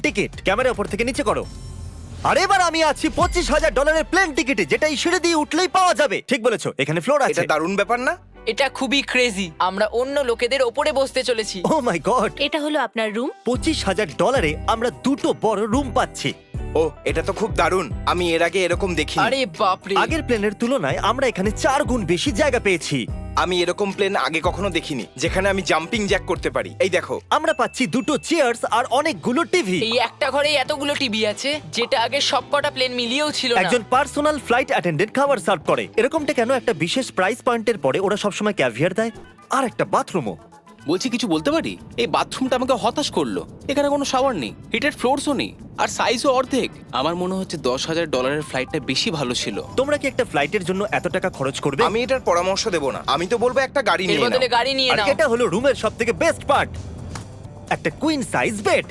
Ticket. Camera উপর থেকে নিচে করো। আর এবার আমি আছি $25,000 প্লেন টিকিটে, যেটা এই সিঁড়ি দিয়ে উঠলেই পাওয়া যাবে। ঠিক বলেছো, এখানে ফ্লোর আছে। এটা দারুণ ব্যাপার না? এটা খুবই ক্রেজি। আমরা অন্য লোকেদের ওপরে বসতে চলেছি। ও মাই গড, এটা হলো আপনার রুম। $25,000 আমরা দুটো বড় রুম পাচ্ছি। ও, এটা তো খুব দারুণ। আমি এর আগে এরকম দেখিনি। আরে বাপরে। আগের প্লেনের তুলনায় আমরা এখানে 4 গুণ বেশি জায়গা পেয়েছি। আমি এরকম প্লেন আগে কখনো দেখিনি যেখানে আমি জাম্পিং জ্যাক করতে পারি। এই দেখো। আমরা পাচ্ছি দুটো চেয়ার্স আর অনেকগুলো টিভি। এই একটা ঘরে এতগুলো টিভি আছে, যেটা আগে সবকটা প্লেন মিলিয়েও ছিল না। একজন পার্সোনাল ফ্লাইট অ্যাটেন্ডেন্ট খাবার সার্ভ করে। এরকমটা কেন? একটা বিশেষ প্রাইস পয়েন্টের পরে ওরা সবসময় ক্যাভিয়ার দেয়। আর একটা বাথরুমও। বলছি কিছু বলতে পারি? এই বাথরুমটা আমাকে হতাশ করলো। এখানে কোনো শাওয়ার নেই, হিটেড ফ্লোরসও নেই, আর সাইজও অর্ধেক। আমার মনে হচ্ছে $10,000 ফ্লাইটটা বেশি ভালো ছিল। তোমরা কি একটা ফ্লাইটের জন্য এত টাকা খরচ করবে? আমি এটার পরামর্শ দেব না। আমি তো বলবো একটা গাড়ি এর নিয়ে বদলে নাও। গাড়ি নিয়ে আর নাও। এটা হলো রুমের সবথেকে বেস্ট পার্ট, একটা কুইন সাইজ বেড।